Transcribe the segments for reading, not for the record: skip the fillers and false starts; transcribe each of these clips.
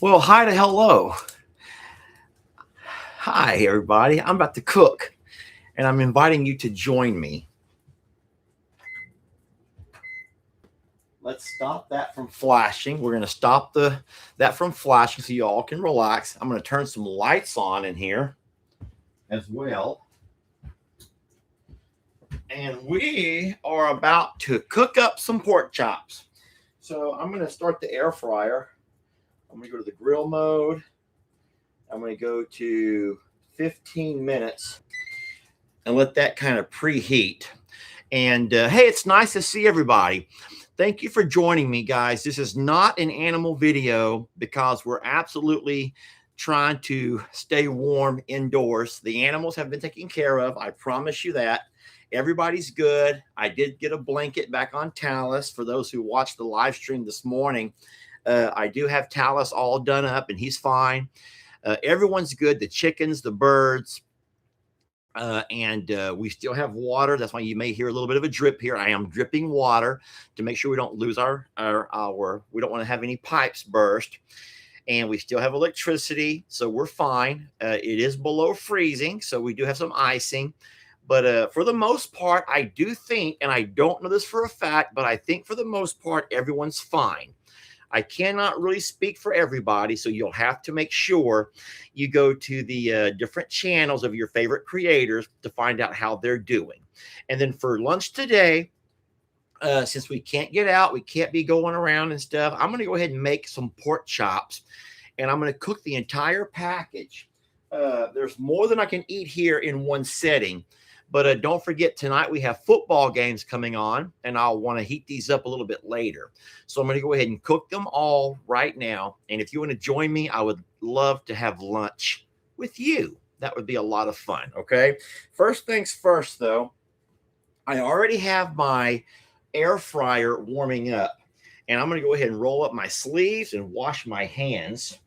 Well, hi to hello. Hi, everybody. I'm about to cook, and I'm inviting you to join me. Let's stop that from flashing. We're going to stop that from flashing so you all can relax. I'm going to turn some lights on in here as well. And we are about to cook up some pork chops. So I'm going to start the air fryer. I'm going to go to the grill mode. I'm going to go to 15 minutes and let that kind of preheat. And hey, it's nice to see everybody. Thank you for joining me, guys. This is not an animal video because we're absolutely trying to stay warm indoors. The animals have been taken care of. I promise you that. Everybody's good. I did get a blanket back on Talus for those who watched the live stream this morning. I do have Talus all done up and he's fine. Everyone's good. The chickens, the birds, and we still have water. That's why you may hear a little bit of a drip here. I am dripping water to make sure we don't lose our we don't want to have any pipes burst. And we still have electricity, so we're fine. It is below freezing, so we do have some icing. But for the most part, I do think, and I don't know this for a fact, but I think for the most part, everyone's fine. I cannot really speak for everybody, so you'll have to make sure you go to the different channels of your favorite creators to find out how they're doing. And then for lunch today, since we can't get out, we can't be going around and stuff, I'm going to go ahead and make some pork chops, and I'm going to cook the entire package. There's more than I can eat here in one setting. But don't forget, tonight we have football games coming on, and I'll want to heat these up a little bit later. So I'm going to go ahead and cook them all right now. And if you want to join me, I would love to have lunch with you. That would be a lot of fun, okay? First things first, though, I already have my air fryer warming up. And I'm going to go ahead and roll up my sleeves and wash my hands.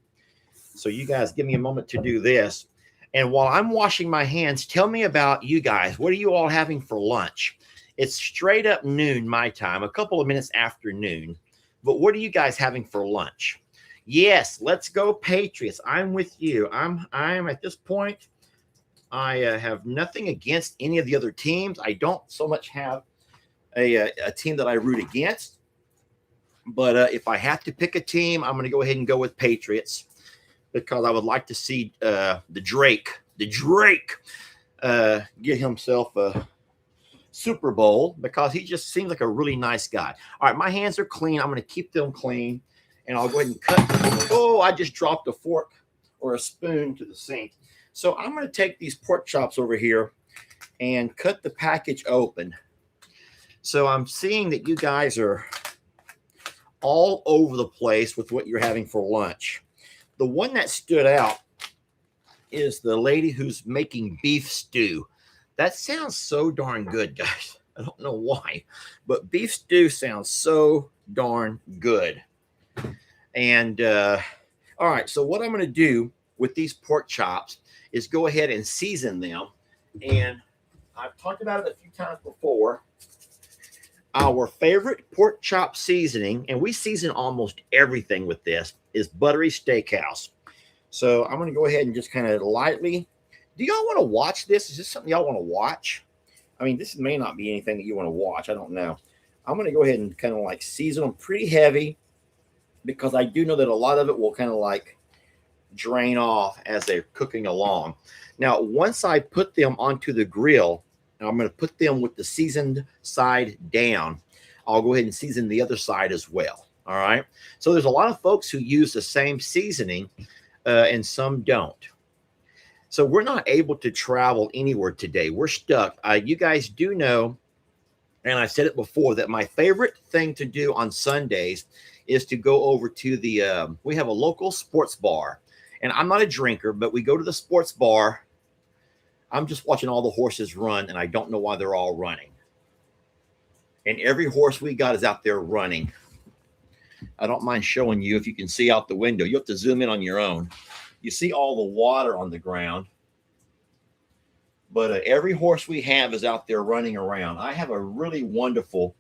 So you guys give me a moment to do this. And while I'm washing my hands, tell me about you guys. What are you all having for lunch? It's straight up noon my time, a couple of minutes after noon. But what are you guys having for lunch? Yes, let's go Patriots. I'm with you. I'm at this point, I have nothing against any of the other teams. I don't so much have a team that I root against. But if I have to pick a team, I'm going to go ahead and go with Patriots, because I would like to see the Drake get himself a Super Bowl, because he just seems like a really nice guy. All right, my hands are clean. I'm going to keep them clean, and I'll go ahead and cut. Oh, I just dropped a fork or a spoon to the sink. So I'm going to take these pork chops over here and cut the package open. So I'm seeing that you guys are all over the place with what you're having for lunch. The one that stood out is the lady who's making beef stew. That sounds so darn good, guys. I don't know why, but beef stew sounds so darn good. And all right, so what I'm going to do with these pork chops is go ahead and season them. And I've talked about it a few times before. Our favorite pork chop seasoning, and we season almost everything with this, is Buttery Steakhouse. So I'm going to go ahead and just kind of lightly. Do y'all want to watch this? Is this something y'all want to watch? I mean, this may not be anything that you want to watch. I don't know. I'm going to go ahead and kind of like season them pretty heavy, because I do know that a lot of it will kind of like drain off as they're cooking along. Now, once I put them onto the grill, and I'm going to put them with the seasoned side down, I'll go ahead and season the other side as well. All right. So there's a lot of folks who use the same seasoning and some don't. So we're not able to travel anywhere today. We're stuck. You guys do know, and I said it before, that my favorite thing to do on Sundays is to go over to the, we have a local sports bar. And I'm not a drinker, but we go to the sports bar. I'm just watching all the horses run, and I don't know why they're all running. And every horse we got is out there running. I don't mind showing you if you can see out the window. You have to zoom in on your own. You see all the water on the ground. But every horse we have is out there running around. I have a really wonderful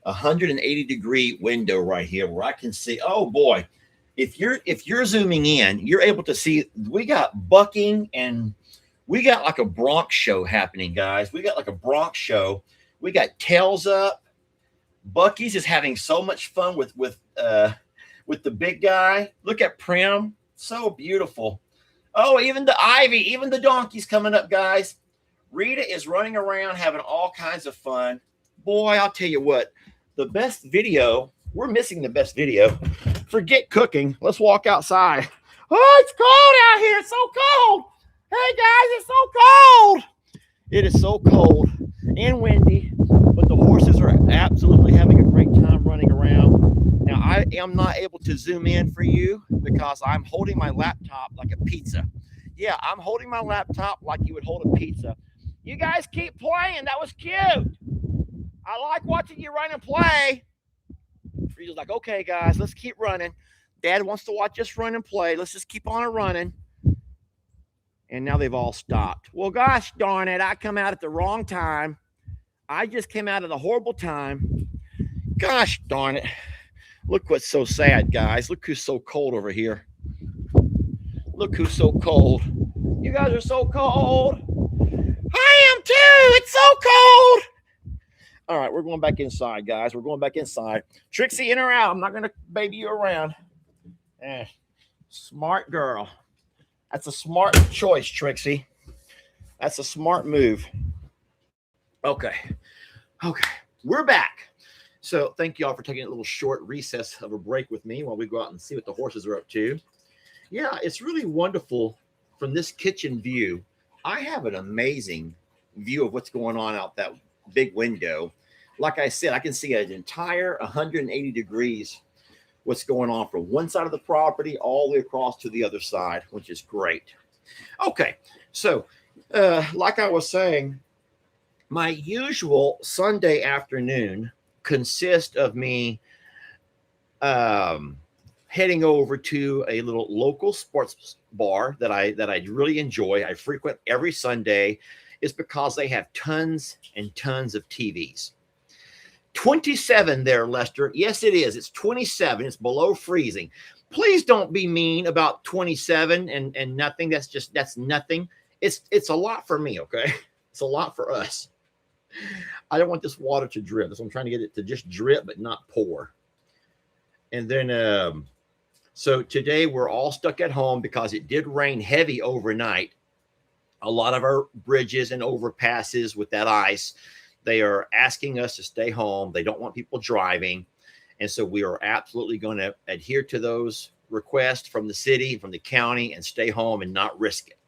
180-degree window right here where I can see. Oh boy, if you're zooming in, you're able to see we got bucking and we got like a bronc show happening, guys. We got like a bronc show. We got tails up. Bucky's is having so much fun with the big guy. Look at Prim, so beautiful. Oh, even the Ivy, even the donkey's coming up, guys. Rita is running around having all kinds of fun. Boy, I'll tell you what, the best video, we're missing the best video. Forget cooking. Let's walk outside. Oh, it's cold out here. It's so cold. Hey, guys, it's so cold. It is so cold and windy, but the horses are absolutely having a great time running around. Now, I am not able to zoom in for you because I'm holding my laptop like a pizza. Yeah, I'm holding my laptop like you would hold a pizza. You guys keep playing. That was cute. I like watching you run and play. Frida's like, okay, guys, let's keep running. Dad wants to watch us run and play. Let's just keep on running. And now they've all stopped. Well, gosh darn it, I come out at the wrong time. I just came out at a horrible time. Gosh darn it. Look what's so sad, guys. Look who's so cold over here. Look who's so cold. You guys are so cold. I am too. It's so cold. All right, we're going back inside, guys. We're going back inside. Trixie, in or out? I'm not going to baby you around. Smart girl. That's a smart choice, Trixie. That's a smart move. Okay. We're back. So thank you all for taking a little short recess of a break with me while we go out and see what the horses are up to. Yeah, it's really wonderful from this kitchen view. I have an amazing view of what's going on out that big window. Like I said, I can see an entire 180 degrees what's going on from one side of the property all the way across to the other side, which is great. Okay, so like I was saying, my usual Sunday afternoon consists of me heading over to a little local sports bar that I really enjoy. I frequent every Sunday. Is because they have tons and tons of TVs. 27 there, Lester. Yes, it is. It's 27. It's below freezing. Please don't be mean about 27 and nothing. That's nothing. It's a lot for me, okay? It's a lot for us. I don't want this water to drip. So I'm trying to get it to just drip but not pour. And then so today we're all stuck at home because it did rain heavy overnight. A lot of our bridges and overpasses with that ice, they are asking us to stay home. They don't want people driving. And so we are absolutely going to adhere to those requests from the city, from the county, and stay home and not risk it.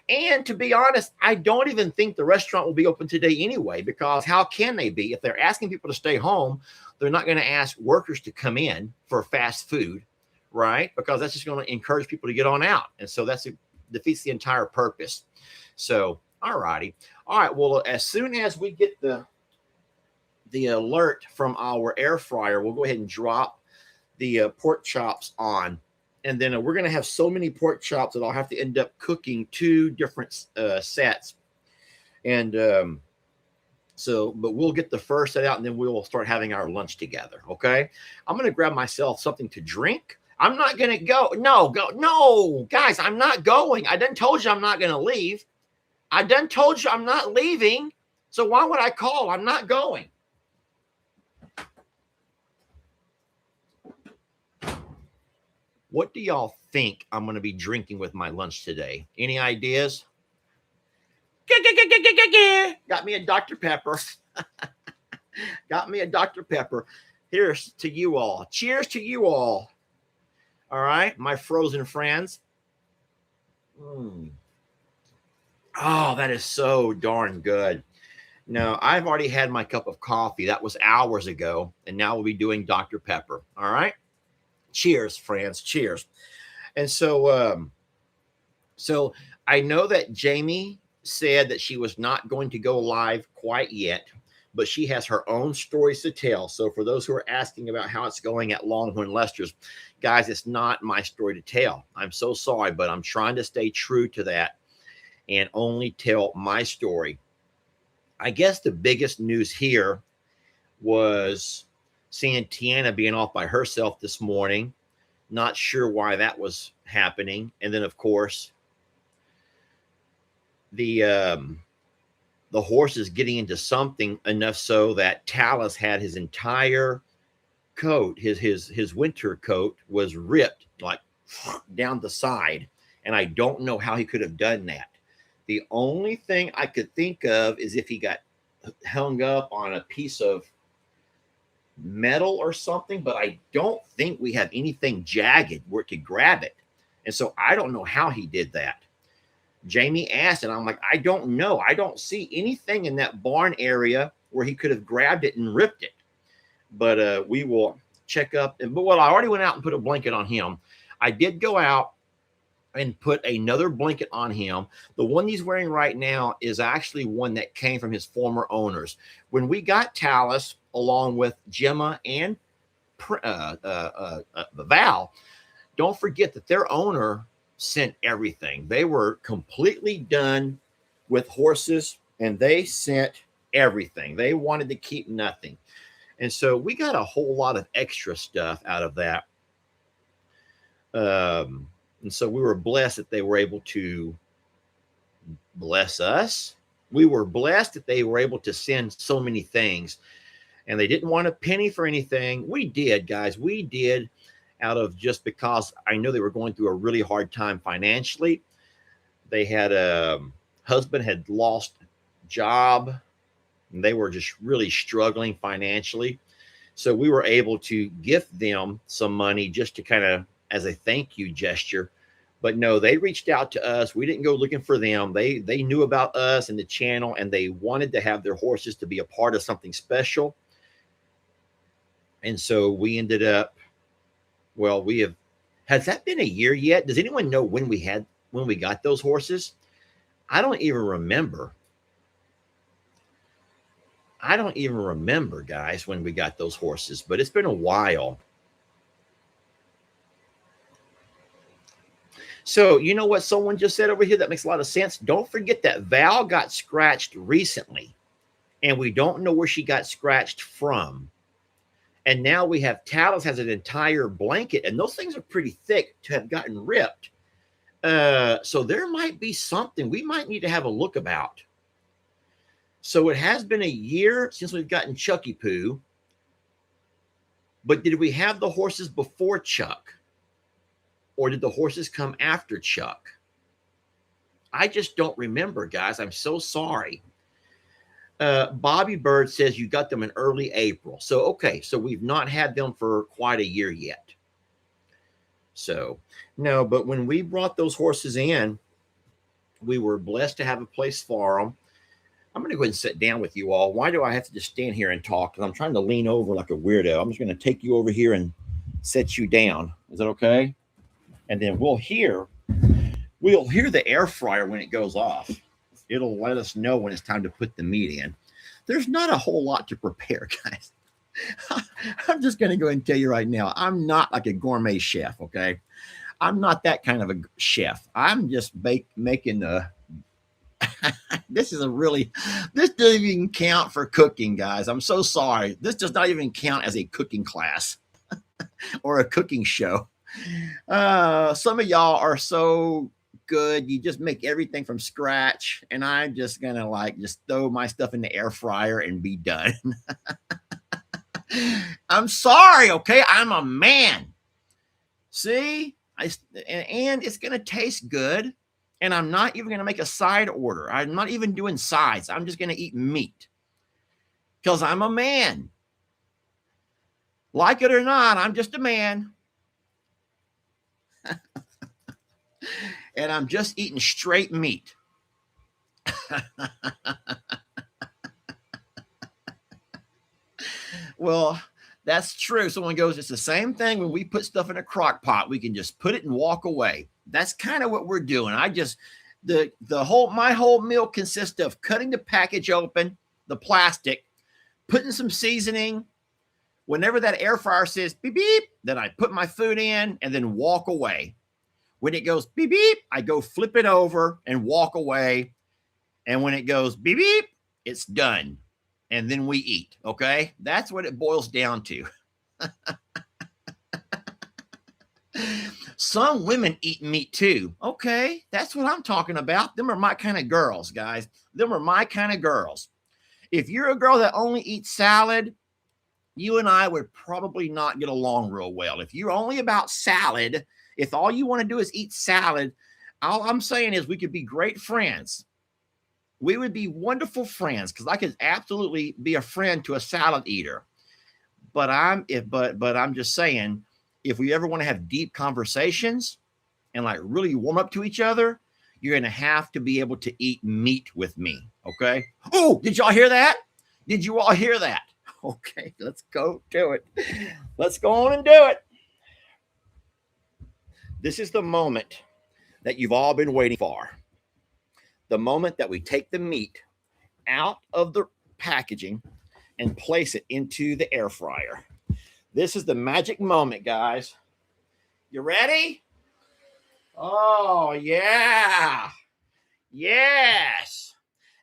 And to be honest, I don't even think the restaurant will be open today anyway, because how can they be? If they're asking people to stay home, they're not going to ask workers to come in for fast food, right? Because that's just going to encourage people to get on out. And so defeats the entire purpose. So, all righty. All right. Well, as soon as we get the alert from our air fryer, we'll go ahead and drop the pork chops on. And then we're going to have so many pork chops that I'll have to end up cooking 2 different sets. And but we'll get the first set out and then we'll start having our lunch together. Okay. I'm going to grab myself something to drink. I'm not going to go. No, guys, I'm not going. I done told you I'm not going to leave. I done told you I'm not leaving. So why would I call? I'm not going. What do y'all think I'm going to be drinking with my lunch today? Any ideas? Got me a Dr. Pepper. Got me a Dr. Pepper. Here's to you all. Cheers to you all. All right, my frozen friends. Oh, that is so darn good. Now, I've already had my cup of coffee. That was hours ago. And now we'll be doing Dr. Pepper. All right. Cheers, friends. Cheers. And so I know that Jamie said that she was not going to go live quite yet, but she has her own stories to tell. So for those who are asking about how it's going at Longhorn Lester's, guys, it's not my story to tell. I'm so sorry, but I'm trying to stay true to that and only tell my story. I guess the biggest news here was seeing Tiana being off by herself this morning. Not sure why that was happening. And then, of course, the horse is getting into something enough so that Talus had his entire coat, his winter coat was ripped like down the side. And I don't know how he could have done that. The only thing I could think of is if he got hung up on a piece of metal or something, but I don't think we have anything jagged where it could grab it. And so I don't know how he did that. Jamie asked, and I'm like, I don't know. I don't see anything in that barn area where he could have grabbed it and ripped it. But we will check up. But well, I already went out and put a blanket on him. I did go out and put another blanket on him. The one he's wearing right now is actually one that came from his former owners. When we got Talus, along with Gemma and Val, don't forget that their owner sent everything. They were completely done with horses, and they sent everything. They wanted to keep nothing. And so we got a whole lot of extra stuff out of that. And so we were blessed that they were able to bless us. We were blessed that they were able to send so many things, and they didn't want a penny for anything. We did, guys. We did, out of just because I know they were going through a really hard time financially. They had a husband had lost job, and they were just really struggling financially. So we were able to gift them some money just to kind of as a thank you gesture. But no, they reached out to us. We didn't go looking for them. They knew about us and the channel, and they wanted to have their horses to be a part of something special. And so we ended up, well, has that been a year yet? Does anyone know when we got those horses? I don't even remember. I don't even remember, guys, when we got those horses, but it's been a while. So, you know what someone just said over here that makes a lot of sense? Don't forget that Val got scratched recently, and we don't know where she got scratched from. And now we have Talus has an entire blanket, and those things are pretty thick to have gotten ripped. So there might be something we might need to have a look about. So it has been a year since we've gotten Chucky Poo. But did we have the horses before Chuck? Or did the horses come after Chuck? I just don't remember, guys. I'm so sorry. Bobby Bird says you got them in early April. So, okay. So we've not had them for quite a year yet. So, no, but when we brought those horses in, we were blessed to have a place for them. I'm going to go ahead and sit down with you all. Why do I have to just stand here and talk? Because I'm trying to lean over like a weirdo. I'm just going to take you over here and set you down. Is that okay? And then we'll hear the air fryer when it goes off. It'll let us know when it's time to put the meat in. There's not a whole lot to prepare, guys. I'm just going to go ahead and tell you right now, I'm not like a gourmet chef, okay? I'm not that kind of a chef. I'm just making the... This doesn't even count for cooking, guys. I'm so sorry. This does not even count as a cooking class or a cooking show. Some of y'all are so good. You just make everything from scratch, and I'm just gonna just throw my stuff in the air fryer and be done. I'm sorry, okay? I'm a man. See, and it's gonna taste good. And I'm not even going to make a side order. I'm not even doing sides. I'm just going to eat meat because I'm a man. Like it or not, I'm just a man. And I'm just eating straight meat. Well, that's true. Someone goes, it's the same thing when we put stuff in a crock pot. We can just put it and walk away. That's kind of what we're doing. My whole meal consists of cutting the package open, the plastic, putting some seasoning. Whenever that air fryer says beep, beep, then I put my food in and then walk away. When it goes beep, beep, I go flip it over and walk away. And when it goes beep, beep, it's done. And then we eat. Okay. That's what it boils down to. Some women eat meat too. Okay, that's what I'm talking about. Them are my kind of girls, guys. Them are my kind of girls. If you're a girl that only eats salad, you and I would probably not get along real well. If you're only about salad, if all you want to do is eat salad, all I'm saying is we could be great friends. We would be wonderful friends because I could absolutely be a friend to a salad eater. But I'm just saying, if we ever want to have deep conversations and like really warm up to each other, you're gonna have to be able to eat meat with me. Okay. Oh, did y'all hear that? Did you all hear that? Okay, let's go do it. Let's go on and do it. This is the moment that you've all been waiting for. The moment that we take the meat out of the packaging and place it into the air fryer. This is the magic moment, guys. You ready? Oh, yeah. Yes.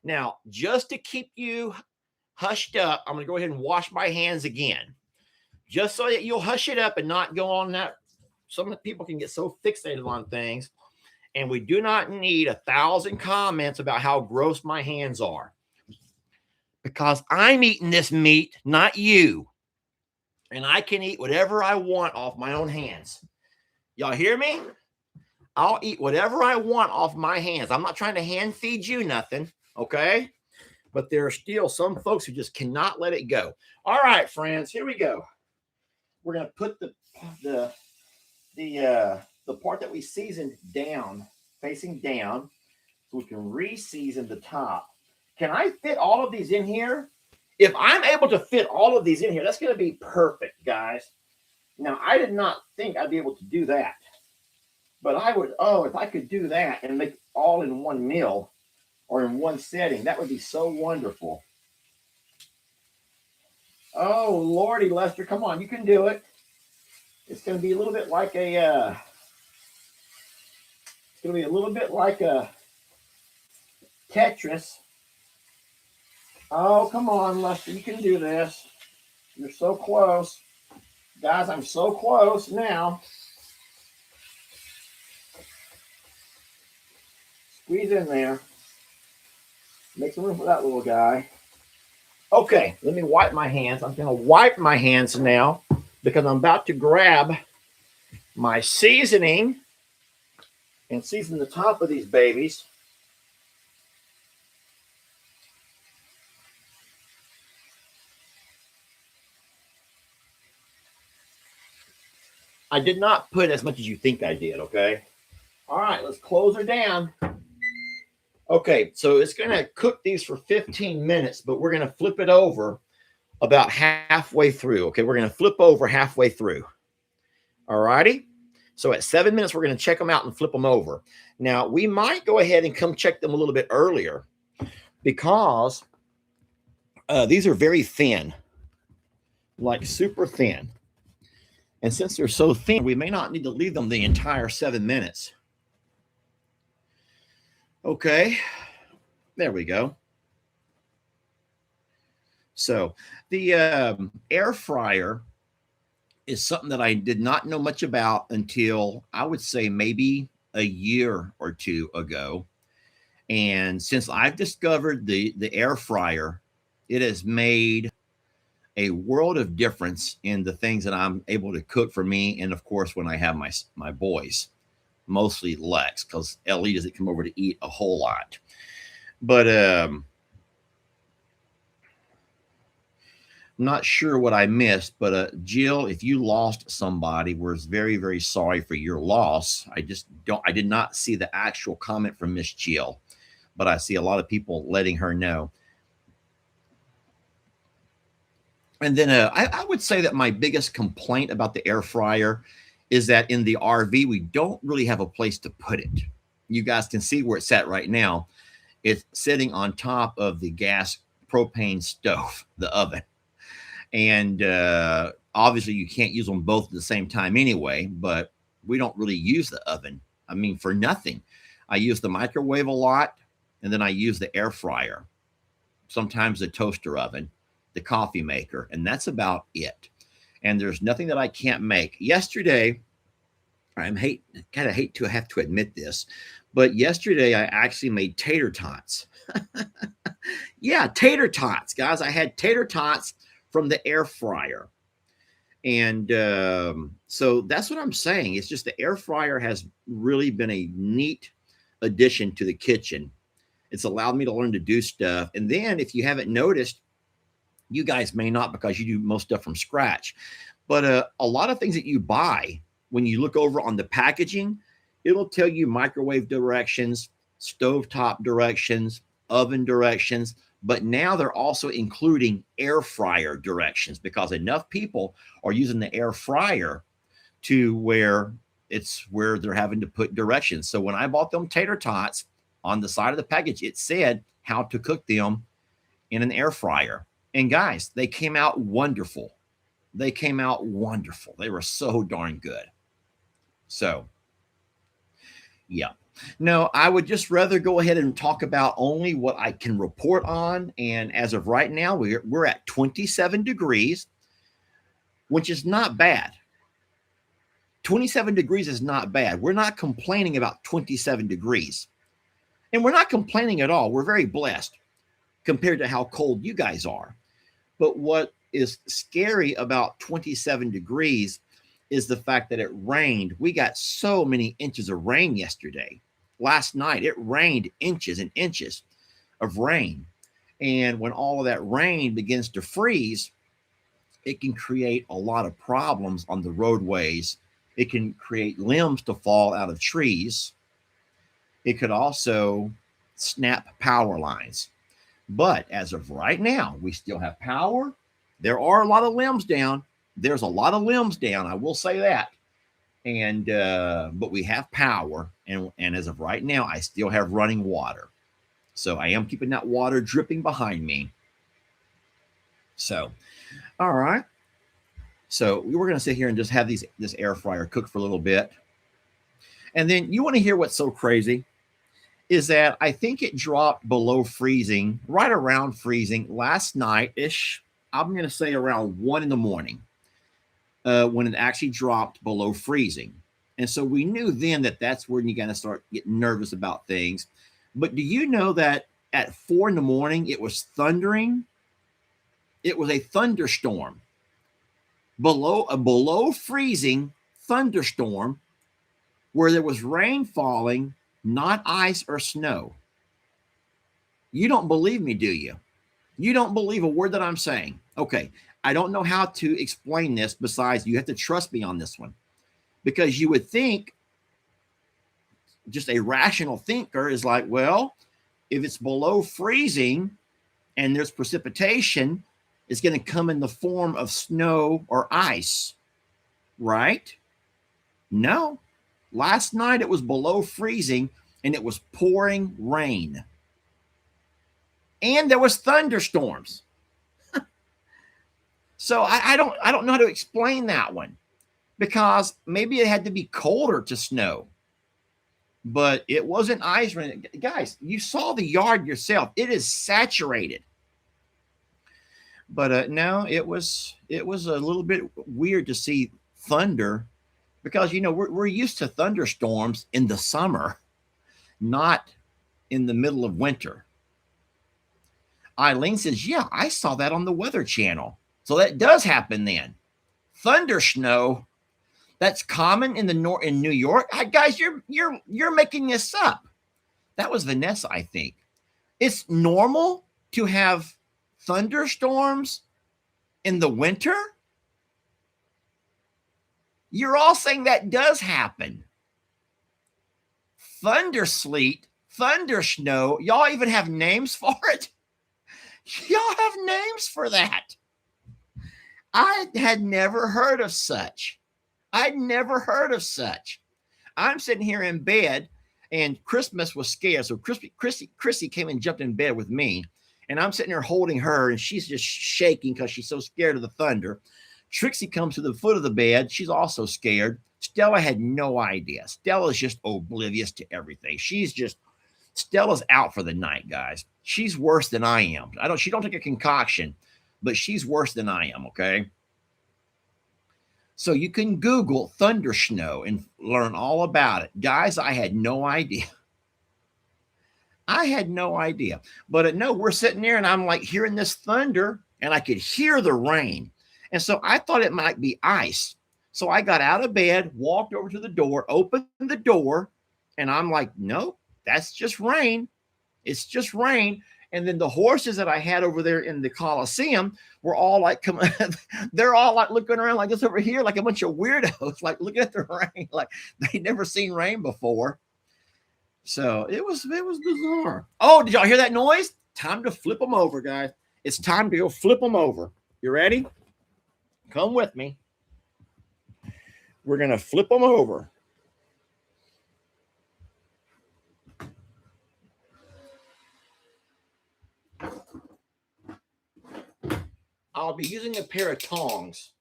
Now, just to keep you hushed up, I'm going to go ahead and wash my hands again, just so that you'll hush it up and not go on that. Some people can get so fixated on things, and we do not need 1,000 comments about how gross my hands are, because I'm eating this meat, not you, and I can eat whatever I want off my own hands. Y'all hear me? I'll eat whatever I want off my hands. I'm not trying to hand feed you nothing, okay? But there are still some folks who just cannot let it go. All right, friends, here we go. We're gonna put the part that we seasoned down, facing down, so we can re-season the top. Can I fit all of these in here? If I'm able to fit all of these in here, that's gonna be perfect, guys. Now, I did not think I'd be able to do that, but I would. Oh, if I could do that and make it all in one meal or in one setting, that would be so wonderful. Oh, Lordy, Lester, come on, you can do it. It's going to be a little bit like a. It's going to be a little bit like a Tetris. Oh, come on, Lester, you can do this. You're so close, guys. I'm so close now. Squeeze in there. Make some room for that little guy. Okay, let me wipe my hands. I'm going to wipe my hands now because I'm about to grab my seasoning and season the top of these babies. I did not put as much as you think I did, okay? All right, let's close her down. Okay, so it's going to cook these for 15 minutes, but we're going to flip it over about halfway through. Okay, we're going to flip over halfway through. All righty. So at 7 minutes, we're going to check them out and flip them over. Now, we might go ahead and come check them a little bit earlier because these are very thin, like super thin. And since they're so thin, we may not need to leave them the entire 7 minutes. Okay, there we go. So the air fryer is something that I did not know much about until I would say maybe a year or two ago. And since I've discovered the air fryer, it has made a world of difference in the things that I'm able to cook for me. And of course, when I have my boys, mostly Lex, because Ellie doesn't come over to eat a whole lot. But I'm not sure what I missed. But Jill, if you lost somebody, we're very, very sorry for your loss. I did not see the actual comment from Miss Jill, but I see a lot of people letting her know. And then I would say that my biggest complaint about the air fryer is that in the RV, we don't really have a place to put it. You guys can see where it's at right now. It's sitting on top of the gas propane stove, the oven. And obviously you can't use them both at the same time anyway, but we don't really use the oven. I mean, for nothing. I use the microwave a lot, and then I use the air fryer, sometimes the toaster oven, the coffee maker, and that's about it. and there's nothing that I can't make. Yesterday, kind of hate to have to admit this, but yesterday I actually made tater tots. Yeah, tater tots, guys. I had tater tots from the air fryer. And so that's what I'm saying. It's just the air fryer has really been a neat addition to the kitchen. It's allowed me to learn to do stuff. And then if you haven't noticed, you guys may not because you do most stuff from scratch, but a lot of things that you buy, when you look over on the packaging, it'll tell you microwave directions, stovetop directions, oven directions, but now they're also including air fryer directions because enough people are using the air fryer to where they're having to put directions. So when I bought them tater tots, on the side of the package, it said how to cook them in an air fryer. And guys, they came out wonderful. They came out wonderful. They were so darn good. So, yeah. No, I would just rather go ahead and talk about only what I can report on. And as of right now, we're at 27 degrees, which is not bad. 27 degrees is not bad. We're not complaining about 27 degrees. And we're not complaining at all. We're very blessed compared to how cold you guys are. But what is scary about 27 degrees is the fact that it rained. We got so many inches of rain yesterday. Last night, it rained inches and inches of rain. And when all of that rain begins to freeze, it can create a lot of problems on the roadways. It can create limbs to fall out of trees. It could also snap power lines. But as of right now, we still have power. There are a lot of limbs down. There's a lot of limbs down. I will say that. And but we have power. And as of right now, I still have running water. So I am keeping that water dripping behind me. So, all right. So we're going to sit here and just have this air fryer cook for a little bit. And then you want to hear what's so crazy? Is that I think it dropped below freezing, right around freezing last night-ish. I'm going to say around 1 in the morning when it actually dropped below freezing. And so we knew then that that's when you got to start getting nervous about things. But do you know that at 4 in the morning, it was thundering? It was a thunderstorm. Below freezing thunderstorm where there was rain falling, not ice or snow. You don't believe me, do you? You don't believe a word that I'm saying. Okay, I don't know how to explain this besides you have to trust me on this one. Because you would think, just a rational thinker is like, well, if it's below freezing and there's precipitation, it's going to come in the form of snow or ice, right? No. Last night it was below freezing and it was pouring rain. And there was thunderstorms. So I don't know how to explain that one because maybe it had to be colder to snow. But it wasn't ice rain. Guys, you saw the yard yourself. It is saturated. But no, it was a little bit weird to see thunder because, you know, we're used to thunderstorms in the summer, not in the middle of winter. Eileen says, yeah, I saw that on the Weather Channel. So that does happen then. Thunder snow, that's common in in New York. Guys, you're making this up. That was Vanessa, I think. It's normal to have thunderstorms in the winter. You're all saying that does happen. Thunder sleet, thunder snow. Y'all even have names for it. Y'all have names for that. I had never heard of such. I'd never heard of such. I'm sitting here in bed and Christmas was scared. So Chrissy came and jumped in bed with me. And I'm sitting there holding her and she's just shaking because she's so scared of the thunder. Trixie comes to the foot of the bed. She's also scared. Stella had no idea. Stella's just oblivious to everything. Stella's out for the night, guys. She's worse than I am. She don't take a concoction, but she's worse than I am, okay? So you can Google thunder snow and learn all about it. Guys, I had no idea. I had no idea. But no, we're sitting there and I'm like hearing this thunder and I could hear the rain. And so I thought it might be ice. So I got out of bed, walked over to the door, opened the door, and I'm like, nope, that's just rain. It's just rain. And then the horses that I had over there in the Coliseum were all like, they're all like looking around like this over here, like a bunch of weirdos, like looking at the rain, like they'd never seen rain before. So it was bizarre. Oh, did y'all hear that noise? Time to flip them over, guys. It's time to go flip them over. You ready? Come with me. We're going to flip them over. I'll be using a pair of tongs.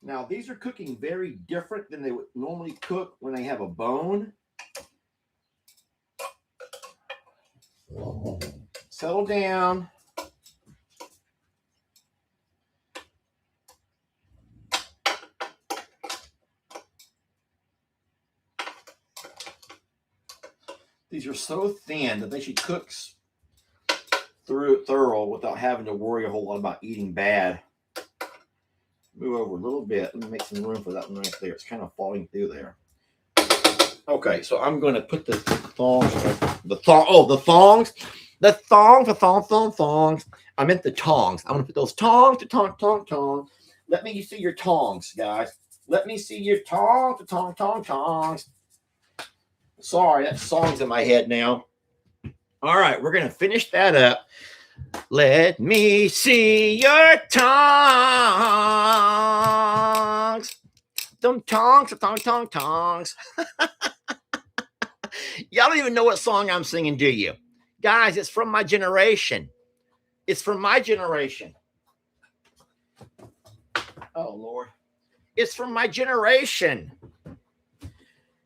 Now, these are cooking very different than they would normally cook when they have a bone. Settle down. These are so thin that they should cook thorough without having to worry a whole lot about eating bad. Move over a little bit. Let me make some room for that one right there. It's kind of falling through there. Okay, so I'm going to put the thongs. I meant the tongs. I'm going to put those tongs. Let me see your tongs, guys. Let me see your tongs. Sorry, that song's in my head now. All right, we're going to finish that up. Let me see your tongs. Them tongs. Y'all don't even know what song I'm singing, do you? Guys, it's from my generation. Oh, Lord. It's from my generation.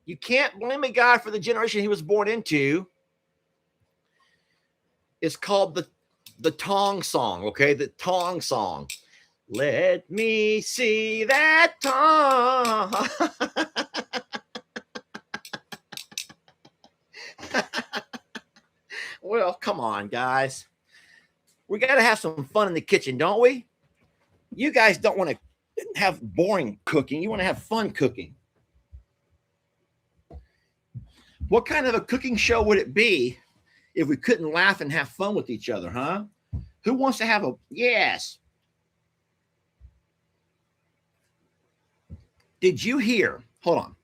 You can't blame a guy for the generation he was born into. It's called the tong song, okay? The tong song. Let me see that tong. Well, come on, guys. We got to have some fun in the kitchen, don't we? You guys don't want to have boring cooking. You want to have fun cooking. What kind of a cooking show would it be if we couldn't laugh and have fun with each other, huh? Who wants to have a... Yes. Did you hear... Hold on.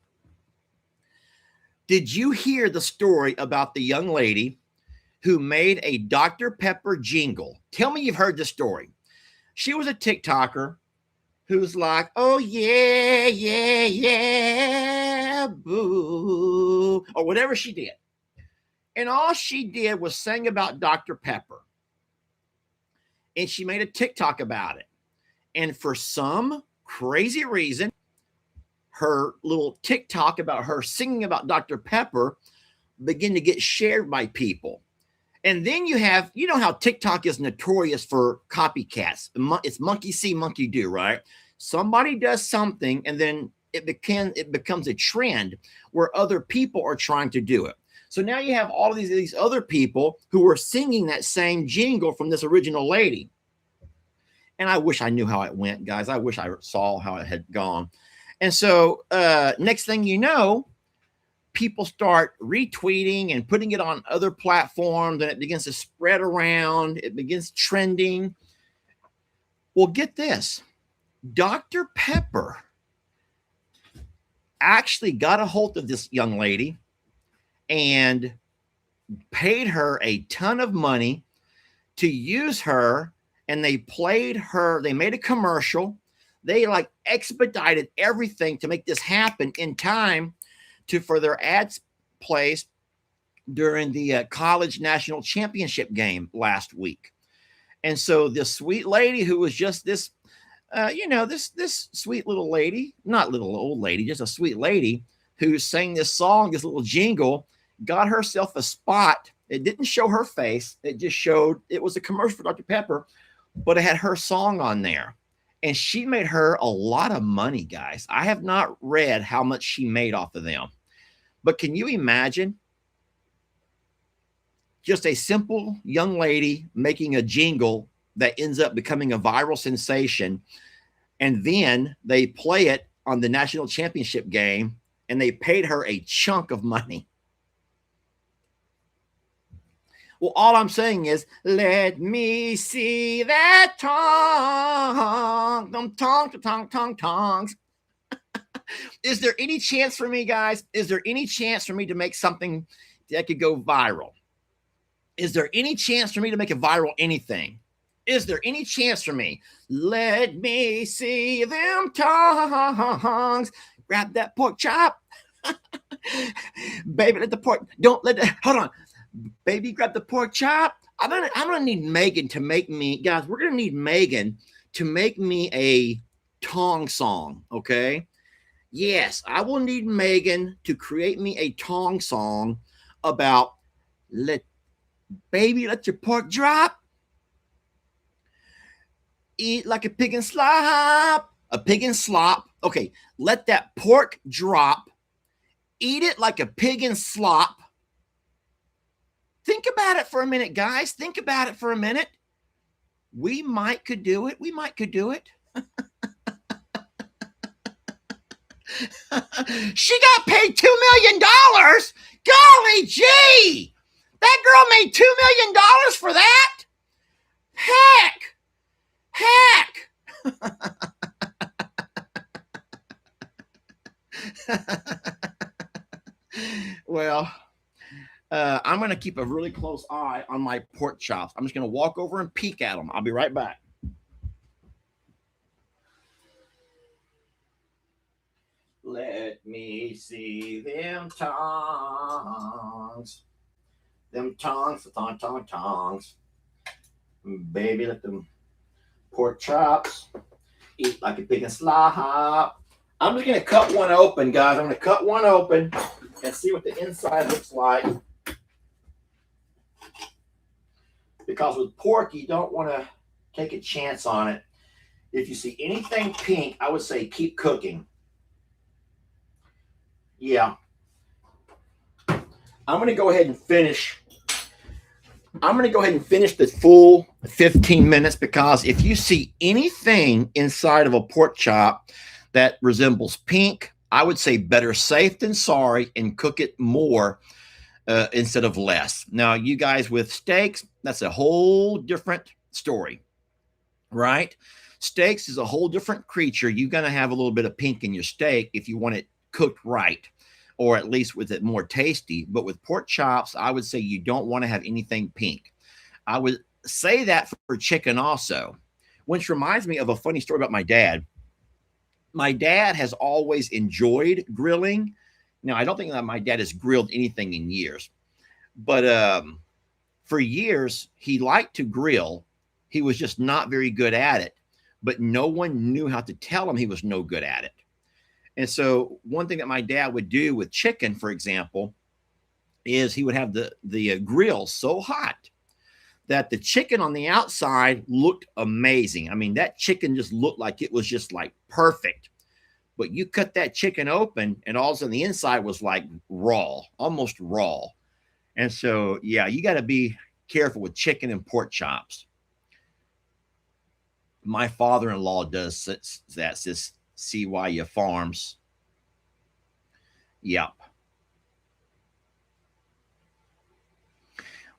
Did you hear the story about the young lady who made a Dr. Pepper jingle? Tell me you've heard the story. She was a TikToker who's like, oh, yeah, boo, or whatever she did. And all she did was sing about Dr. Pepper. And she made a TikTok about it. And for some crazy reason, her little TikTok about her singing about Dr. Pepper began to get shared by people. And then you know how TikTok is notorious for copycats. It's monkey see, monkey do, right? Somebody does something and then it becomes a trend where other people are trying to do it. So now you have all of these other people who are singing that same jingle from this original lady. And I wish I knew how it went, guys. I wish I saw how it had gone. And so next thing you know, people start retweeting and putting it on other platforms, and it begins to spread around. It begins trending. Well, get this. Dr. Pepper actually got a hold of this young lady and paid her a ton of money to use her, and they made a commercial. They like expedited everything to make this happen in time for their ads placed during the college national championship game last week. And so this sweet lady who was just this, this sweet little lady, not little old lady, just a sweet lady who sang this song, this little jingle, got herself a spot. It didn't show her face. It just showed, it was a commercial for Dr. Pepper. but it had her song on there. And she made her a lot of money, guys. I have not read how much she made off of them. But can you imagine just a simple young lady making a jingle that ends up becoming a viral sensation, and then they play it on the national championship game, and they paid her a chunk of money? Well, all I'm saying is, let me see that tongue, tongues. Is there any chance for me, guys? Is there any chance for me to make something that could go viral? Is there any chance for me to make a viral anything? Is there any chance for me? Let me see them tongues. Grab that pork chop. Baby, let the pork, don't let the, hold on. Baby, grab the pork chop. I'm gonna need Megan to make me, guys, we're gonna need Megan to make me a tongue song, okay? Yes, I will need Megan to create me a tongue song about let your pork drop. Eat like a pig and slop. A pig and slop. Okay, let that pork drop. Eat it like a pig and slop. Think about it for a minute, guys. Think about it for a minute. We might could do it. We might could do it. She got paid $2 million. Golly gee. That girl made $2 million for that? Heck. Well, I'm going to keep a really close eye on my pork chops. I'm just going to walk over and peek at them. I'll be right back. Let me see them tongues. Them tongues, tongues. Baby, let them pork chops eat like a pig and slop. I'm just going to cut one open, guys. I'm going to cut one open and see what the inside looks like. Because with pork, you don't want to take a chance on it. If you see anything pink, I would say keep cooking. Yeah. I'm going to go ahead and finish. I'm going to go ahead and finish the full 15 minutes, because if you see anything inside of a pork chop that resembles pink, I would say better safe than sorry and cook it more instead of less. Now, you guys with steaks, that's a whole different story, right? Steaks is a whole different creature. You're going to have a little bit of pink in your steak if you want it cooked right, or at least with it more tasty. But with pork chops, I would say you don't want to have anything pink. I would say that for chicken also, which reminds me of a funny story about my dad. My dad has always enjoyed grilling. Now, I don't think that my dad has grilled anything in years, but for years, he liked to grill. He was just not very good at it, but no one knew how to tell him he was no good at it. And so one thing that my dad would do with chicken, for example, is he would have the grill so hot that the chicken on the outside looked amazing. I mean, that chicken just looked like it was just like perfect. But you cut that chicken open and all of a sudden the inside was like raw, almost raw. And so, yeah, you got to be careful with chicken and pork chops. My father-in-law does that, says CY Farms. Yep.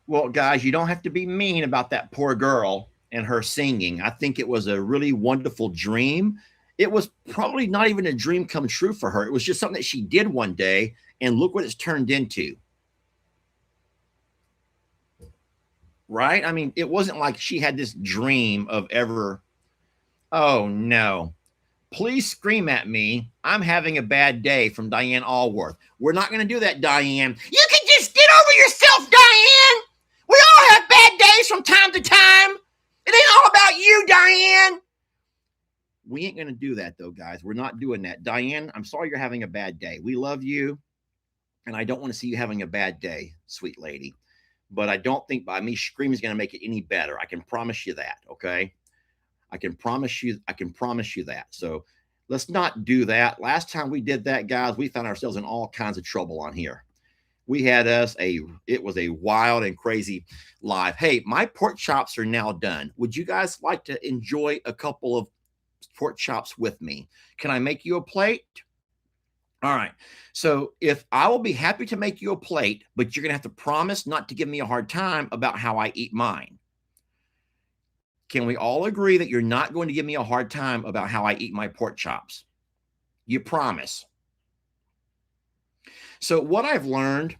Well, guys, you don't have to be mean about that poor girl and her singing. I think it was a really wonderful dream. It was probably not even a dream come true for her. It was just something that she did one day, and look what it's turned into. Right? I mean, it wasn't like she had this dream of ever, oh no. Please scream at me. I'm having a bad day, from Diane Allworth. We're not going to do that, Diane. You can just get over yourself, Diane. We all have bad days from time to time. It ain't all about you, Diane. We ain't going to do that, though, guys. We're not doing that. Diane, I'm sorry you're having a bad day. We love you, and I don't want to see you having a bad day, sweet lady. But I don't think by me screaming is going to make it any better. I can promise you that, okay? I can promise you that. So let's not do that. Last time we did that, guys, we found ourselves in all kinds of trouble on here. It was a wild and crazy live. Hey, my pork chops are now done. Would you guys like to enjoy a couple of pork chops with me? Can I make you a plate? All right. So if I will be happy to make you a plate, but you're going to have to promise not to give me a hard time about how I eat mine. Can we all agree that you're not going to give me a hard time about how I eat my pork chops? You promise. So what I've learned,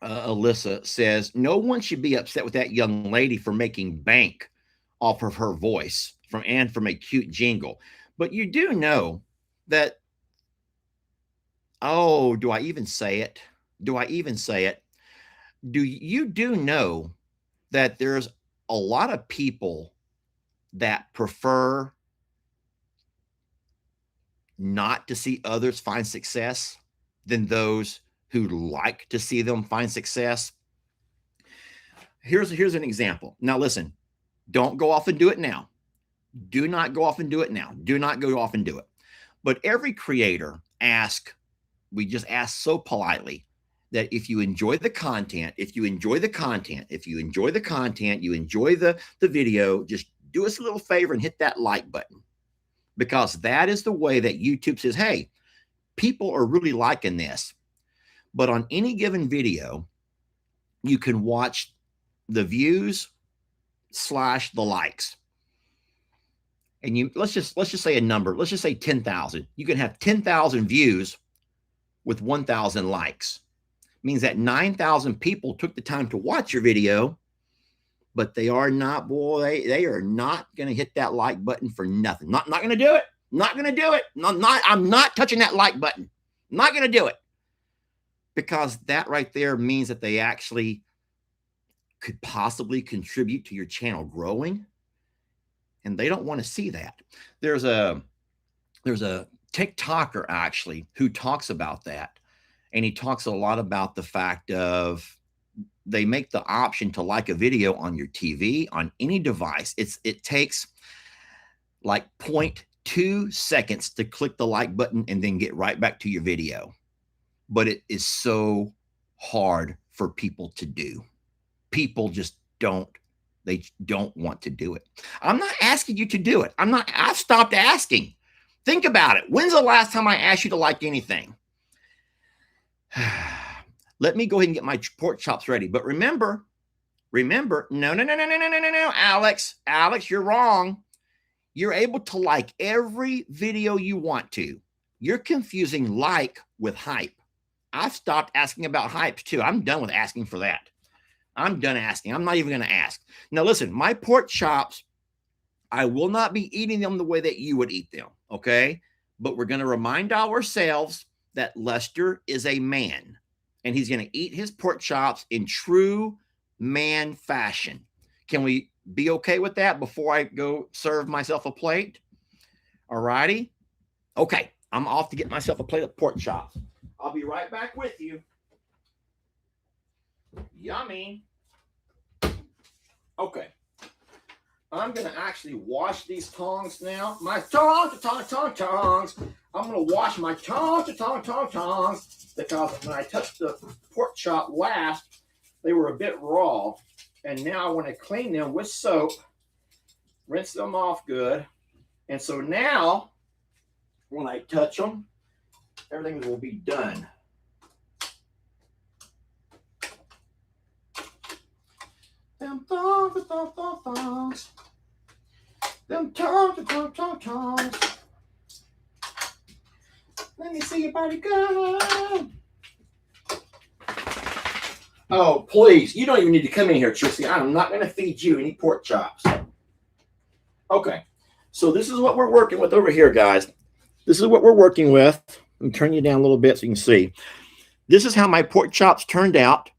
Alyssa says, no one should be upset with that young lady for making bank off of her voice from a cute jingle. But you do know that, oh, do I even say it? Do you know that there's a lot of people that prefer not to see others find success than those who like to see them find success? Here's an example. Now listen, don't go off and do it now. Do not go off and do it now. Do not go off and do it. But every creator we just ask so politely that if you enjoy the content, you enjoy the video, just do us a little favor and hit that like button, because that is the way that YouTube says, hey, people are really liking this. But on any given video, you can watch the views / the likes. And let's just say a number. Let's just say 10,000. You can have 10,000 views with 1,000 likes. It means that 9,000 people took the time to watch your video, but they are not, they are not going to hit that like button for nothing. Not going to do it. Not going to do it. I'm not touching that like button. Not going to do it. Because that right there means that they actually could possibly contribute to your channel growing. And they don't want to see that. There's a TikToker actually who talks about that. And he talks a lot about the fact of they make the option to like a video on your TV, on any device. It takes like 0.2 seconds to click the like button and then get right back to your video. But it is so hard for people to do. People just don't want to do it. I'm not asking you to do it. I've stopped asking. Think about it. When's the last time I asked you to like anything? Let me go ahead and get my pork chops ready. But remember, no, Alex, you're wrong. You're able to like every video you want to. You're confusing like with hype. I've stopped asking about hypes too. I'm done with asking for that. I'm done asking. I'm not even going to ask. Now, listen, my pork chops, I will not be eating them the way that you would eat them, okay? But we're going to remind ourselves that Lester is a man, and he's going to eat his pork chops in true man fashion. Can we be okay with that before I go serve myself a plate? All righty? Okay, I'm off to get myself a plate of pork chops. I'll be right back with you. Yummy. Okay. I'm going to actually wash these tongs now. My tongs. I'm going to wash my tongs. Because when I touched the pork chop last, they were a bit raw. And now I want to clean them with soap. Rinse them off good. And so now, when I touch them, everything will be done. Them tongs. Them tongs. Let me see your body go. Oh, please. You don't even need to come in here, Trixie. I'm not going to feed you any pork chops. Okay. So this is what we're working with over here, guys. This is what we're working with. Let me turn you down a little bit so you can see. This is how my pork chops turned out.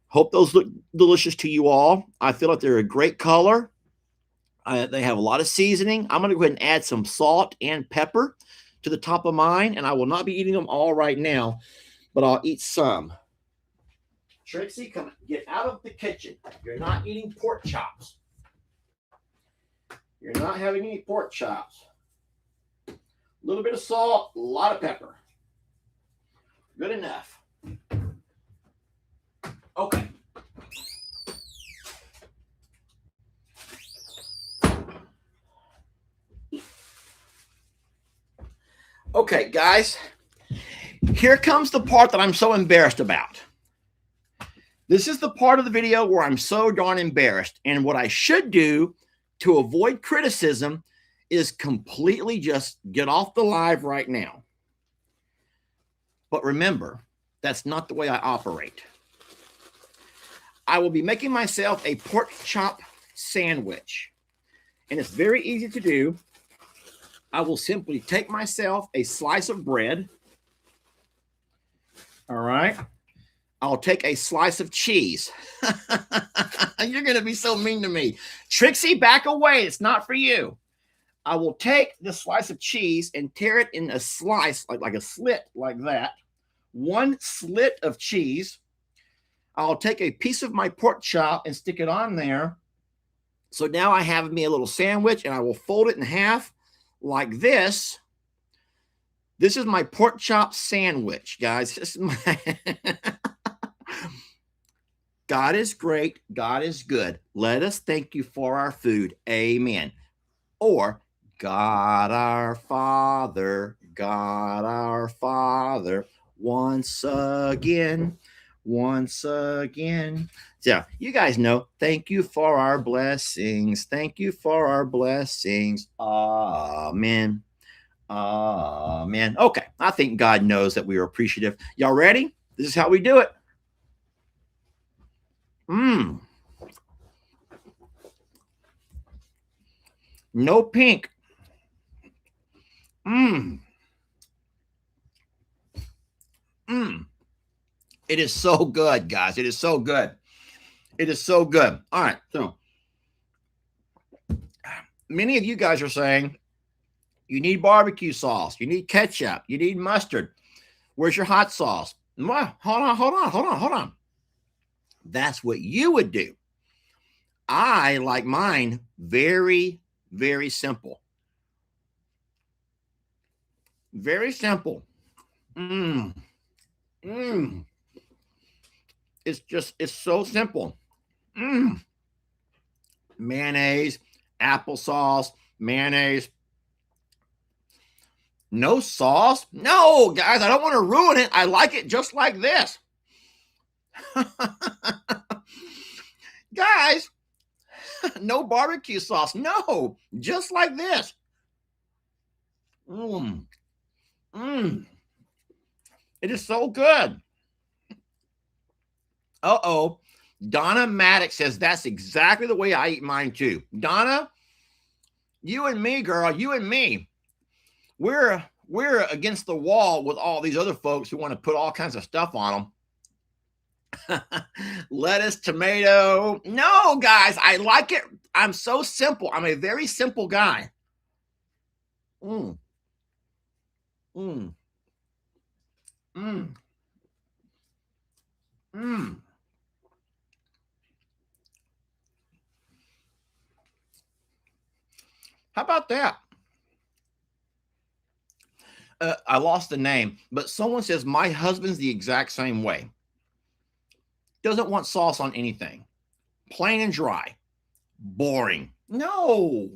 Hope those look delicious to you all. I feel like they're a great color. They have a lot of seasoning. I'm going to go ahead and add some salt and pepper to the top of mine, and I will not be eating them all right now, but I'll eat some. Trixie, come get out of the kitchen. You're not eating pork chops. You're not having any pork chops. A little bit of salt, a lot of pepper. Good enough. Okay. Okay, guys. Here comes the part that I'm so embarrassed about. This is the part of the video where I'm so darn embarrassed. And what I should do to avoid criticism is completely just get off the live right now. But remember, that's not the way I operate. I will be making myself a pork chop sandwich. And it's very easy to do. I will simply take myself a slice of bread. All right. I'll take a slice of cheese. You're going to be so mean to me. Trixie, back away. It's not for you. I will take the slice of cheese and tear it in a slice, like a slit like that. One slit of cheese. I'll take a piece of my pork chop and stick it on there. So now I have me a little sandwich, and I will fold it in half like this. This is my pork chop sandwich, guys. This is my God is great. God is good. Let us thank you for our food. Amen. Or God our Father, once again. So you guys know, thank you for our blessings. Thank you for our blessings. Amen. Amen. Okay. I think God knows that we are appreciative. Y'all ready? This is how we do it. No pink. It is so good, guys. It is so good. It is so good. All right. So many of you guys are saying you need barbecue sauce. You need ketchup. You need mustard. Where's your hot sauce? Hold on. That's what you would do. I like mine very, very simple. Very simple. It's so simple. Mayonnaise, applesauce, mayonnaise. No sauce? No, guys, I don't want to ruin it. I like it just like this. Guys, no barbecue sauce. No, just like this. It is so good. Uh-oh. Donna Maddox says that's exactly the way I eat mine too. Donna, you and me, girl, you and me. We're against the wall with all these other folks who want to put all kinds of stuff on them. Lettuce, tomato. No, guys, I like it. I'm so simple. I'm a very simple guy. How about that? I lost the name, but someone says my husband's the exact same way. Doesn't want sauce on anything. Plain and dry. Boring. No.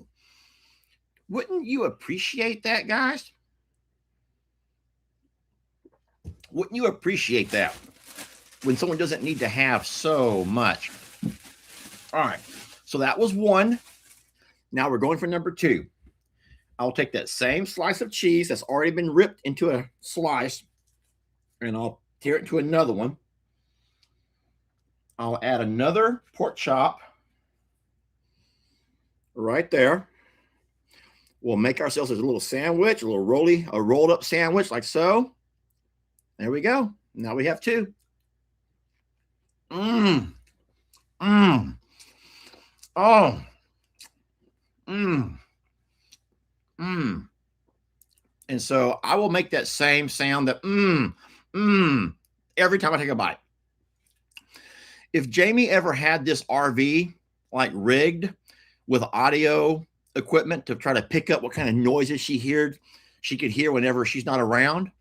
Wouldn't you appreciate that, guys? Wouldn't you appreciate that when someone doesn't need to have so much? All right. So that was one. Now we're going for number two. I'll take that same slice of cheese that's already been ripped into a slice, and I'll tear it into another one. I'll add another pork chop right there. We'll make ourselves a little sandwich, a rolled up sandwich like so. There we go. Now we have two. Oh. And so I will make that same sound that every time I take a bite. If Jamie ever had this RV like rigged with audio equipment to try to pick up what kind of noises she could hear whenever she's not around.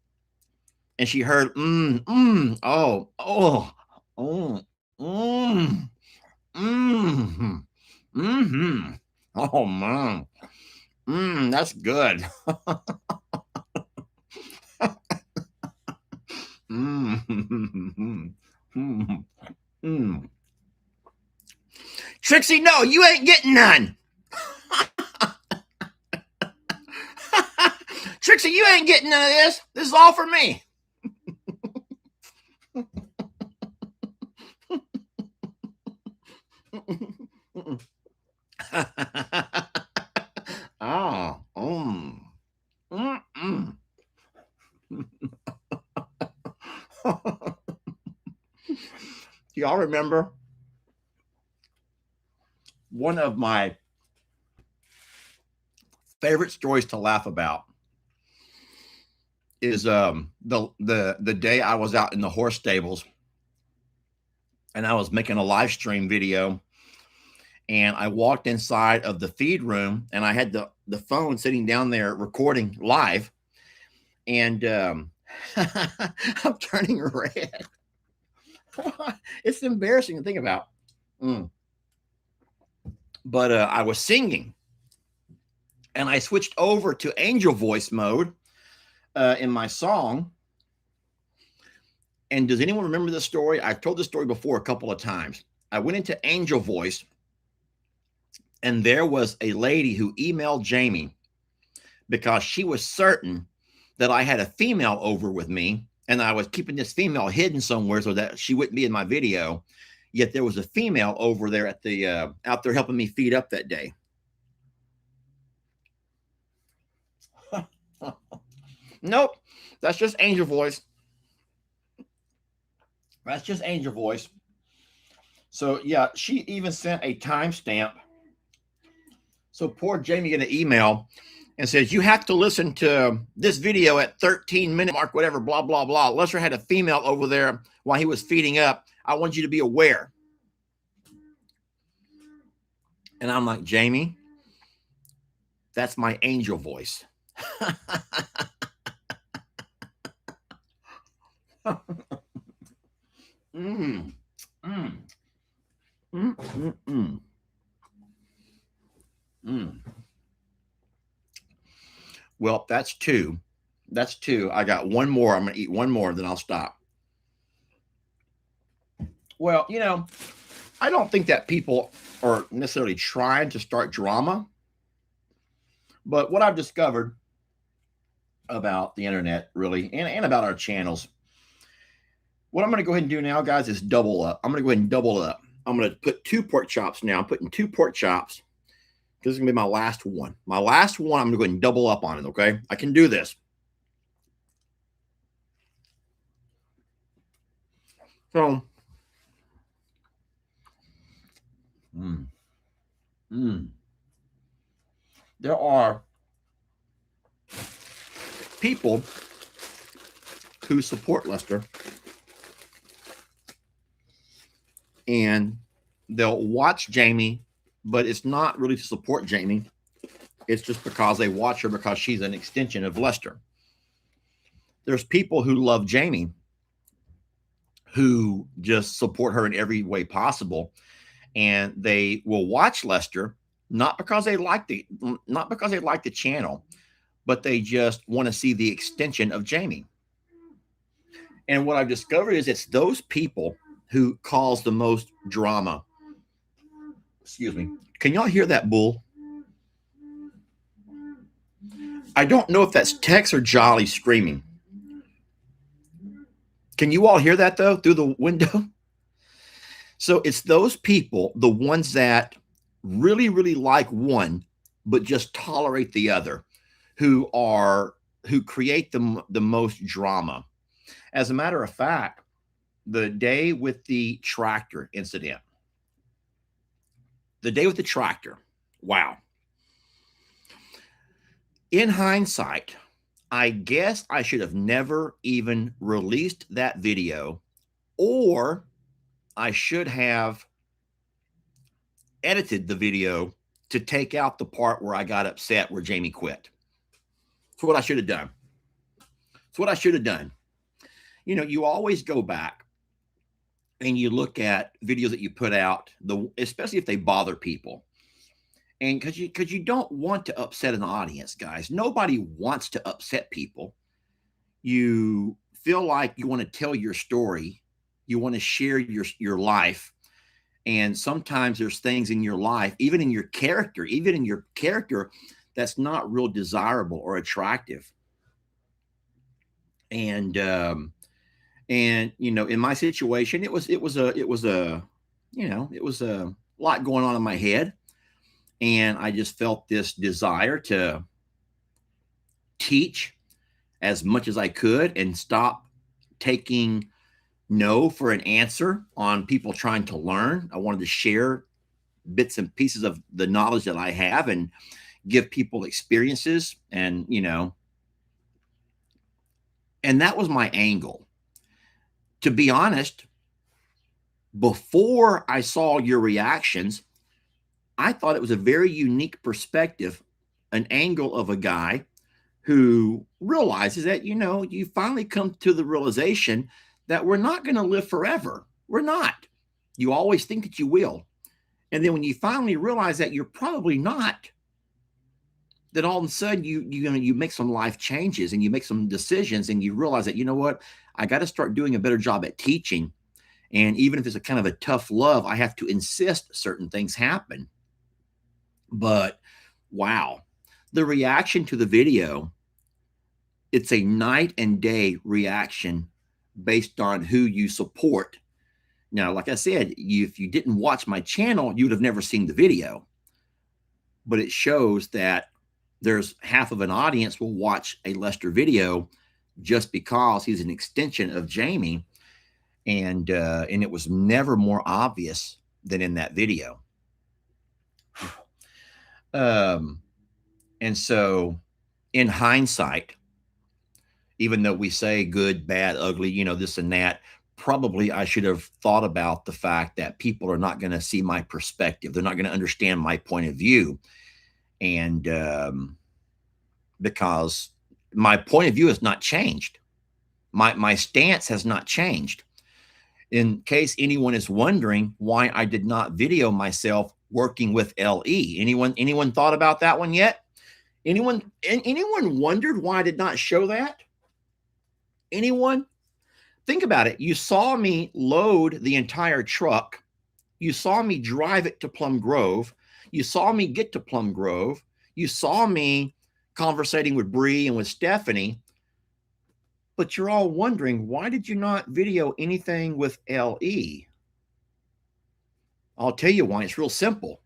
And she heard, oh, oh, oh, mm, mm, mm-hmm. Oh man, that's good. mm, mm, mm. Trixie, no, you ain't getting none. Trixie, you ain't getting none of this. This is all for me. Oh, Do y'all remember one of my favorite stories to laugh about is the day I was out in the horse stables and I was making a live stream video, and I walked inside of the feed room and I had the phone sitting down there recording live, and I'm turning red. It's embarrassing to think about. But I was singing and I switched over to angel voice mode in my song. And does anyone remember this story? I've told this story before a couple of times. I went into angel voice, and there was a lady who emailed Jamie because she was certain that I had a female over with me, and I was keeping this female hidden somewhere so that she wouldn't be in my video. Yet there was a female over there at the out there helping me feed up that day. Nope, that's just angel voice. That's just angel voice. So yeah, she even sent a timestamp. So poor Jamie got an email and says, you have to listen to this video at 13-minute mark, whatever, blah, blah, blah. Lester had a female over there while he was feeding up. I want you to be aware. And I'm like, Jamie, that's my angel voice. Well, that's two. That's two. I got one more. I'm going to eat one more, then I'll stop. Well, you know, I don't think that people are necessarily trying to start drama. But what I've discovered about the internet, really, and about our channels, what I'm going to go ahead and do now, guys, is double up. I'm going to go ahead and double it up. I'm going to put 2 pork chops now. I'm putting 2 pork chops. This is going to be my last one. My last one, I'm going to go ahead and double up on it, okay? I can do this. So, there are people who support Lester, and they'll watch Jamie, but it's not really to support Jamie. It's just because they watch her because she's an extension of Lester. There's people who love Jamie who just support her in every way possible, and they will watch Lester not because they like the channel, but they just want to see the extension of Jamie. And what I've discovered is it's those people who cause the most drama. Excuse me. Can y'all hear that bull? I don't know if that's Tex or Jolly screaming. Can you all hear that, though, through the window? So it's those people, the ones that really, really like one, but just tolerate the other, who create the most drama. As a matter of fact, the day with the tractor incident, wow. In hindsight, I guess I should have never even released that video, or I should have edited the video to take out the part where I got upset where Jamie quit. It's what I should have done. It's what I should have done. You know, you always go back and you look at videos that you put out, especially if they bother people. And because you don't want to upset an audience, guys. Nobody wants to upset people. You feel like you want to tell your story, you want to share your life, and sometimes there's things in your life, even in your character, that's not real desirable or attractive. And you know, in my situation, it was a lot going on in my head, and I just felt this desire to teach as much as I could and stop taking no for an answer on people trying to learn. I wanted to share bits and pieces of the knowledge that I have and give people experiences, and you know, and that was my angle. To be honest, before I saw your reactions, I thought it was a very unique perspective, an angle of a guy who realizes that, you know, you finally come to the realization that we're not going to live forever. We're not. You always think that you will. And then when you finally realize that you're probably not, then all of a sudden you make some life changes and you make some decisions and you realize that, you know what, I got to start doing a better job at teaching. And even if it's a kind of a tough love, I have to insist certain things happen. But wow, the reaction to the video, it's a night and day reaction based on who you support. Now, like I said, if you didn't watch my channel, you would have never seen the video. But it shows that there's half of an audience will watch a Lester video just because he's an extension of Jamie. And it was never more obvious than in that video. And so in hindsight, even though we say good, bad, ugly, you know, this and that, probably I should have thought about the fact that people are not going to see my perspective. They're not going to understand my point of view. And because my point of view has not changed. My stance has not changed. In case anyone is wondering why I did not video myself working with LE. Anyone thought about that one yet? Anyone wondered why I did not show that? Anyone? Think about it. You saw me load the entire truck. You saw me drive it to Plum Grove. You saw me get to Plum Grove. You saw me conversating with Bree and with Stephanie. But you're all wondering, why did you not video anything with LE? I'll tell you why. It's real simple.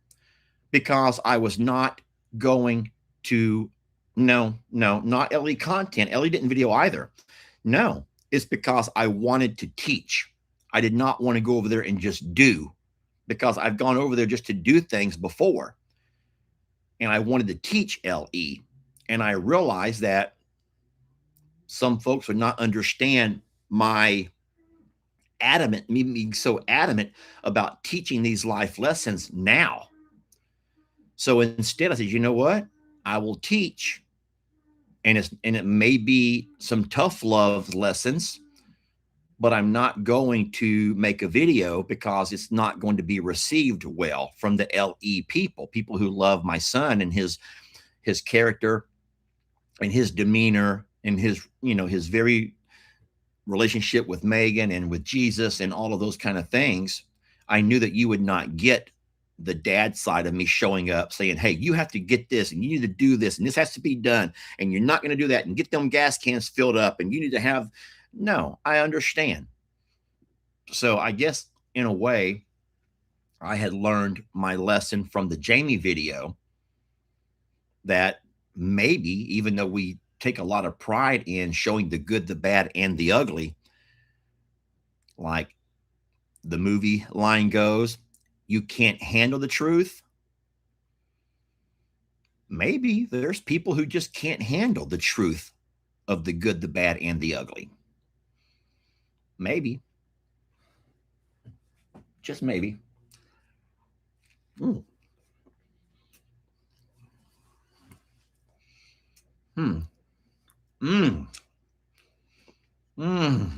Because I was not going to, not LE content. LE didn't video either. No, it's because I wanted to teach. I did not want to go over there and just do, because I've gone over there just to do things before. And I wanted to teach LE. And I realized that some folks would not understand me being so adamant about teaching these life lessons now. So instead I said, you know what? I will teach. And it may be some tough love lessons, but I'm not going to make a video because it's not going to be received well from the LE people who love my son and his character and his demeanor and his very relationship with Megan and with Jesus and all of those kind of things. I knew that you would not get the dad side of me showing up saying, hey, you have to get this and you need to do this and this has to be done and you're not going to do that and get them gas cans filled up and you need to have. No, I understand. So I guess in a way I had learned my lesson from the Jamie video, that maybe even though we take a lot of pride in showing the good, the bad, and the ugly, like the movie line goes, you can't handle the truth. Maybe there's people who just can't handle the truth of the good, the bad, and the ugly. Maybe. Just maybe. Hmm. Mmm. Mmm.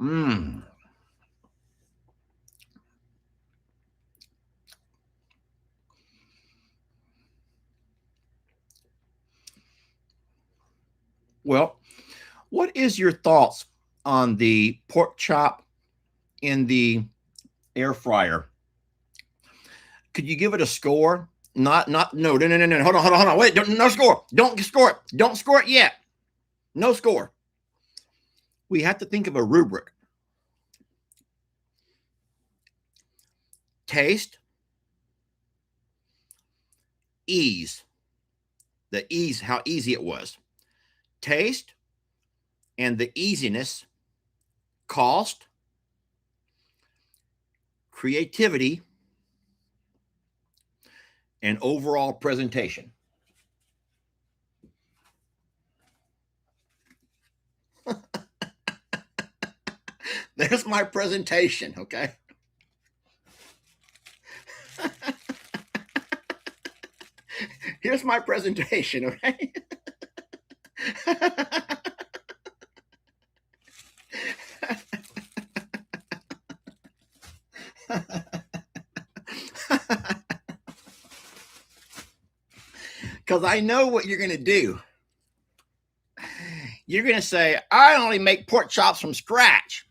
Mmm. Well, what is your thoughts on the pork chop in the air fryer? Could you give it a score? No. Hold on. Wait, no score. Don't score it. Don't score it yet. No score. We have to think of a rubric. Taste, ease. The ease, how easy it was. Taste and the easiness, cost, creativity, and overall presentation. There's my presentation, okay? Here's my presentation, okay? Because I know what you're going to do. You're going to say, I only make pork chops from scratch.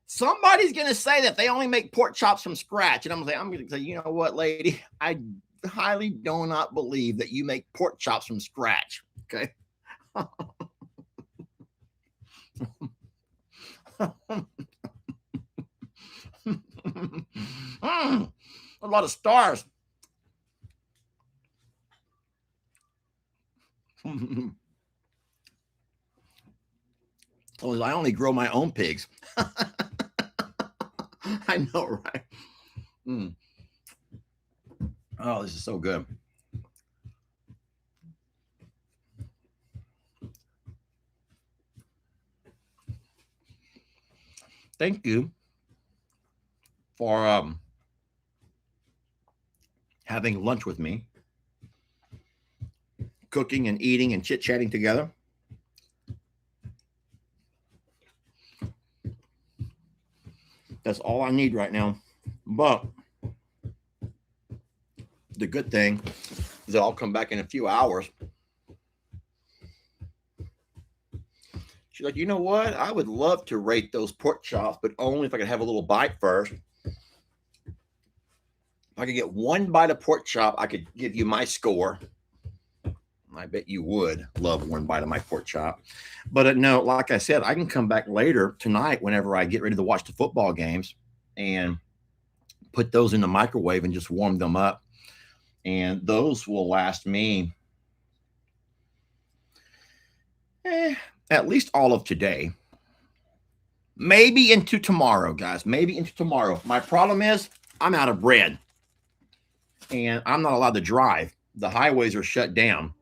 Somebody's going to say that they only make pork chops from scratch. And I'm going to say, you know what, lady? I highly do not believe that you make pork chops from scratch. Okay. A lot of stars. I only grow my own pigs. I know, right? Mm. Oh, this is so good. Thank you for having lunch with me, cooking and eating and chit-chatting together. That's all I need right now. But the good thing is that I'll come back in a few hours. She's like, you know what? I would love to rate those pork chops, but only if I could have a little bite first. If I could get one bite of pork chop, I could give you my score. I bet you would love one bite of my pork chop. But no, like I said, I can come back later tonight whenever I get ready to watch the football games and put those in the microwave and just warm them up. And those will last me at least all of today. Maybe into tomorrow, guys. Maybe into tomorrow. My problem is I'm out of bread. And I'm not allowed to drive. The highways are shut down.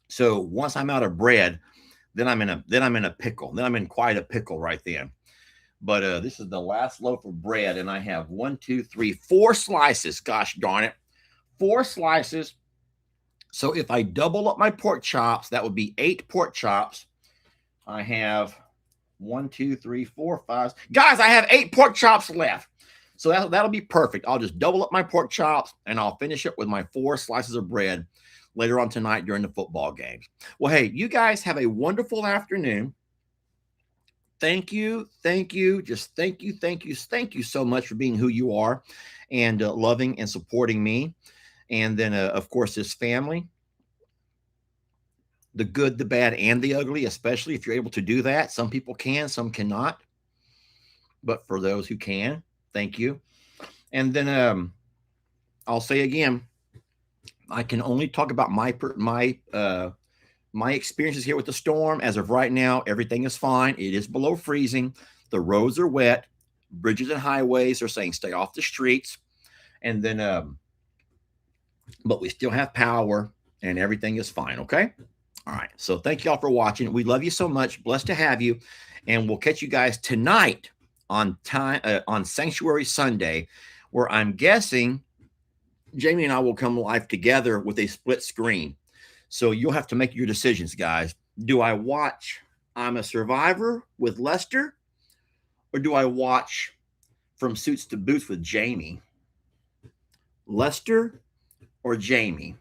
So once I'm out of bread, then I'm in a pickle. Then I'm in quite a pickle right then. But this is the last loaf of bread, and I have 4 slices. Gosh darn it, 4 slices. So if I double up my pork chops, that would be 8 pork chops. I have 1, 2, 3, 4, 5. Guys, I have 8 pork chops left. So that'll be perfect. I'll just double up my pork chops, and I'll finish it with my 4 slices of bread later on tonight during the football games. Well, hey, you guys have a wonderful afternoon. Thank you. Just thank you so much for being who you are and loving and supporting me. And then, of course, this family, the good, the bad, and the ugly, especially if you're able to do that. Some people can, some cannot. But for those who can, thank you. And then I'll say again, I can only talk about my experiences here with the storm. As of right now, everything is fine. It is below freezing. The roads are wet. Bridges and highways are saying stay off the streets. And then, but we still have power and everything is fine. Okay. All right. So thank y'all for watching. We love you so much. Blessed to have you. And we'll catch you guys tonight on Sanctuary Sunday, where I'm guessing Jamie and I will come live together with a split screen. So you'll have to make your decisions, guys. Do I watch I'm a Survivor with Lester, or do I watch From Suits to Boots with Jamie? Lester or Jamie?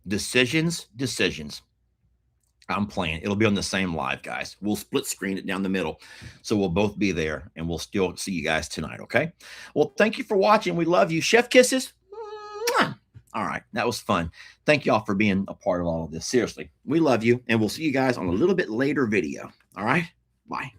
Decisions, decisions. I'm playing. It'll be on the same live, guys. We'll split screen it down the middle. So we'll both be there and we'll still see you guys tonight, okay? Well, thank you for watching. We love you. Chef kisses. Mwah. All right. That was fun. Thank y'all for being a part of all of this. Seriously, we love you. And we'll see you guys on a little bit later video. All right? Bye.